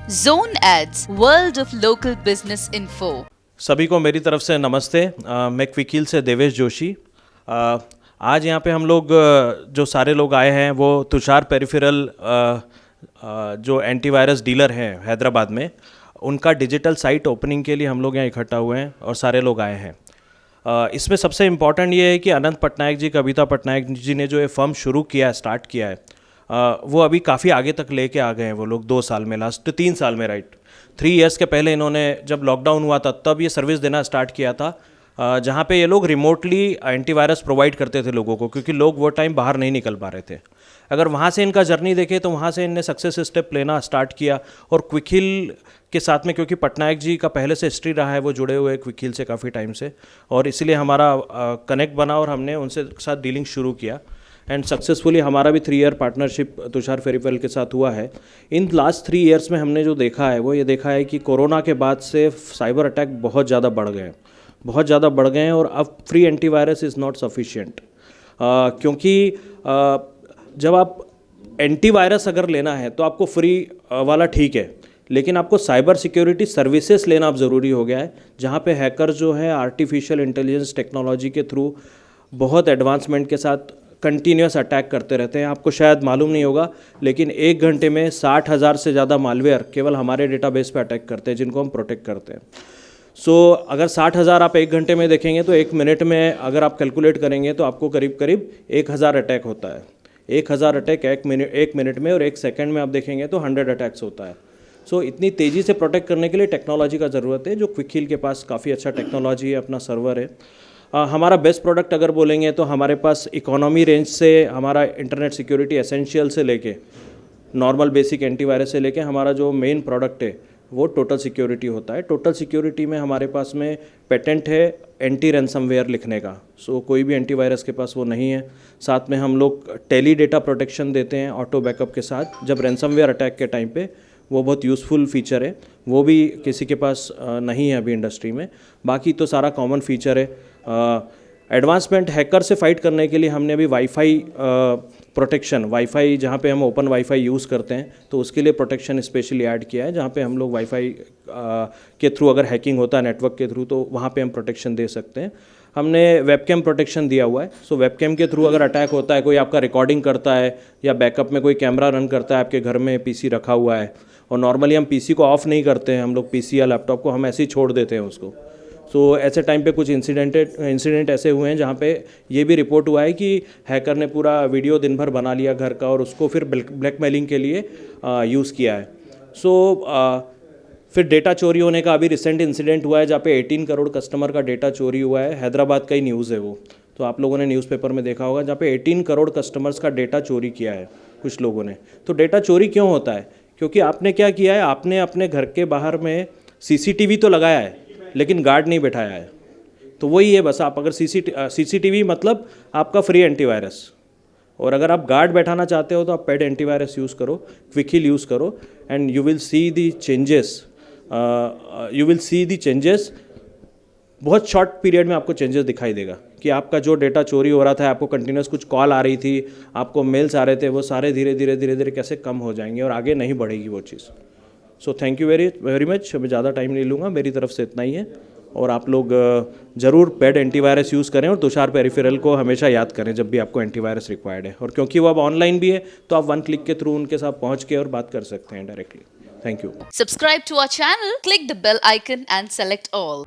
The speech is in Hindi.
Zone Ads, World of Local Business Info। सभी को मेरी तरफ से नमस्ते। मैं क्विकिल से देवेश जोशी। आज यहाँ पे हम लोग जो सारे लोग आए हैं वो तुषार पेरिफेरल जो एंटीवायरस डीलर हैं हैदराबाद में, उनका डिजिटल साइट ओपनिंग के लिए हम लोग यहाँ इकट्ठा हुए हैं और सारे लोग आए हैं। इसमें सबसे इम्पॉर्टेंट ये है कि अनंत पटनायक जी, कविता पटनायक जी ने जो ये फर्म शुरू किया है, स्टार्ट किया है, वो अभी काफ़ी आगे तक लेके आ गए हैं वो लोग 2 साल में, लास्ट 3 साल में, राइट। 3 इयर्स के पहले इन्होंने, जब लॉकडाउन हुआ था तब ये सर्विस देना स्टार्ट किया था, जहाँ पे ये लोग रिमोटली एंटीवायरस प्रोवाइड करते थे लोगों को, क्योंकि लोग वो टाइम बाहर नहीं निकल पा रहे थे। अगर वहाँ से इनका जर्नी देखें तो वहाँ से इनने सक्सेस स्टेप लेना स्टार्ट किया और क्विकिल के साथ में, क्योंकि पटनायक जी का पहले से हिस्ट्री रहा है, वो जुड़े हुए क्विकिल से काफ़ी टाइम से, और इसीलिए हमारा कनेक्ट बना और हमने उनसे साथ डीलिंग शुरू किया एंड सक्सेसफुली हमारा भी 3 ईयर पार्टनरशिप तुषार पेरिफेरल के साथ हुआ है। इन लास्ट 3 इयर्स में हमने जो देखा है वो ये देखा है कि कोरोना के बाद से साइबर अटैक बहुत ज़्यादा बढ़ गए हैं, बहुत ज़्यादा बढ़ गए हैं, और अब free antivirus is not sufficient. क्योंकि जब आप एंटीवायरस अगर लेना है तो आपको फ्री वाला ठीक है, लेकिन आपको साइबर सिक्योरिटी सर्विसेज लेना अब ज़रूरी हो गया है, जहाँ पे हैकर जो है आर्टिफिशियल इंटेलिजेंस टेक्नोलॉजी के थ्रू बहुत एडवांसमेंट के साथ कंटिन्यूस अटैक करते रहते हैं। आपको शायद मालूम नहीं होगा, लेकिन 1 घंटे में 60,000 से ज़्यादा मालवेयर केवल हमारे डेटाबेस पे अटैक करते हैं, जिनको हम प्रोटेक्ट करते हैं। सो अगर 60,000 आप 1 घंटे में देखेंगे तो 1 मिनट में अगर आप कैलकुलेट करेंगे तो आपको करीब करीब 1,000 अटैक होता है। 1,000 अटैक 1 मिनट में, और 1 सेकेंड में आप देखेंगे तो 100 अटैक्स होता है। सो इतनी तेज़ी से प्रोटेक्ट करने के लिए टेक्नोलॉजी का ज़रूरत है, जो क्विकिल के पास काफ़ी अच्छा टेक्नोलॉजी है, अपना सर्वर है। हमारा बेस्ट प्रोडक्ट अगर बोलेंगे तो हमारे पास इकोनॉमी रेंज से हमारा इंटरनेट सिक्योरिटी एसेंशियल से लेके नॉर्मल बेसिक एंटीवायरस से लेके हमारा जो मेन प्रोडक्ट है वो टोटल सिक्योरिटी होता है। टोटल सिक्योरिटी में हमारे पास में पेटेंट है एंटी रैंसमवेयर लिखने का, सो कोई भी एंटीवायरस के पास वो नहीं है। साथ में हम लोग टेली डेटा प्रोटेक्शन देते हैं ऑटो बैकअप के साथ, जब रैंसमवेयर अटैक के टाइम पे, वो बहुत यूज़फुल फीचर है, वो भी किसी के पास नहीं है अभी इंडस्ट्री में। बाकी तो सारा कॉमन फीचर है। एडवांसमेंट हैकर से फाइट करने के लिए हमने अभी वाईफाई प्रोटेक्शन, वाईफाई जहाँ पे हम ओपन वाईफाई यूज़ करते हैं तो उसके लिए प्रोटेक्शन स्पेशली ऐड किया है, जहाँ पे हम लोग वाईफाई के थ्रू अगर हैकिंग होता है नेटवर्क के थ्रू तो वहाँ पे हम प्रोटेक्शन दे सकते हैं। हमने वेबकैम प्रोटेक्शन दिया हुआ है, सो वेबकैम के थ्रू अगर अटैक होता है, कोई आपका रिकॉर्डिंग करता है या बैकअप में कोई कैमरा रन करता है, आपके घर में पीसी रखा हुआ है, और नॉर्मली हम पीसी को ऑफ़ नहीं करते हैं, हम लोग पीसी या लैपटॉप को हम ऐसे ही छोड़ देते हैं उसको। सो ऐसे टाइम पे कुछ इंसिडेंट ऐसे हुए हैं जहाँ पे ये भी रिपोर्ट हुआ है कि हैकर ने पूरा वीडियो दिन भर बना लिया घर का और उसको फिर ब्लैकमेलिंग के लिए यूज़ किया है। सो फिर डेटा चोरी होने का अभी रिसेंट इंसिडेंट हुआ है जहाँ पे 18 करोड़ कस्टमर का डेटा चोरी हुआ है। हैदराबाद का ही न्यूज़ है वो, तो आप लोगों ने न्यूज़पेपर में देखा होगा, जहाँ पे 18 करोड़ कस्टमर्स का डेटा चोरी किया है कुछ लोगों ने। तो डेटा चोरी क्यों होता है? क्योंकि आपने क्या किया है, आपने अपने घर के बाहर में सीसीटीवी तो लगाया है लेकिन गार्ड नहीं बैठाया है। तो वही है बस, आप अगर सीसीटीवी मतलब आपका फ्री एंटीवायरस, और अगर आप गार्ड बैठाना चाहते हो तो आप पेड एंटीवायरस यूज़ करो, क्विकिल यूज़ करो, and you will see the changes. बहुत शॉर्ट पीरियड में आपको चेंजेस दिखाई देगा कि आपका जो डेटा चोरी हो रहा था, आपको कंटिन्यूस कुछ कॉल आ रही थी, आपको मेल्स आ रहे थे, वो सारे धीरे धीरे कैसे कम हो जाएंगे और आगे नहीं बढ़ेगी वो चीज़। So thank you very much. मैं ज़्यादा टाइम नहीं लूँगा, मेरी तरफ से इतना ही है, और आप लोग ज़रूर पेड एंटीवायरस यूज़ करें और तुषार पेरिफेरल को हमेशा याद करें जब भी आपको एंटीवायरस रिक्वायर्ड है। और क्योंकि वो अब ऑनलाइन भी है तो आप 1 क्लिक के थ्रू उनके साथ पहुँच के और बात कर सकते हैं directly. Thank you. Subscribe to our channel, click the bell icon and select all.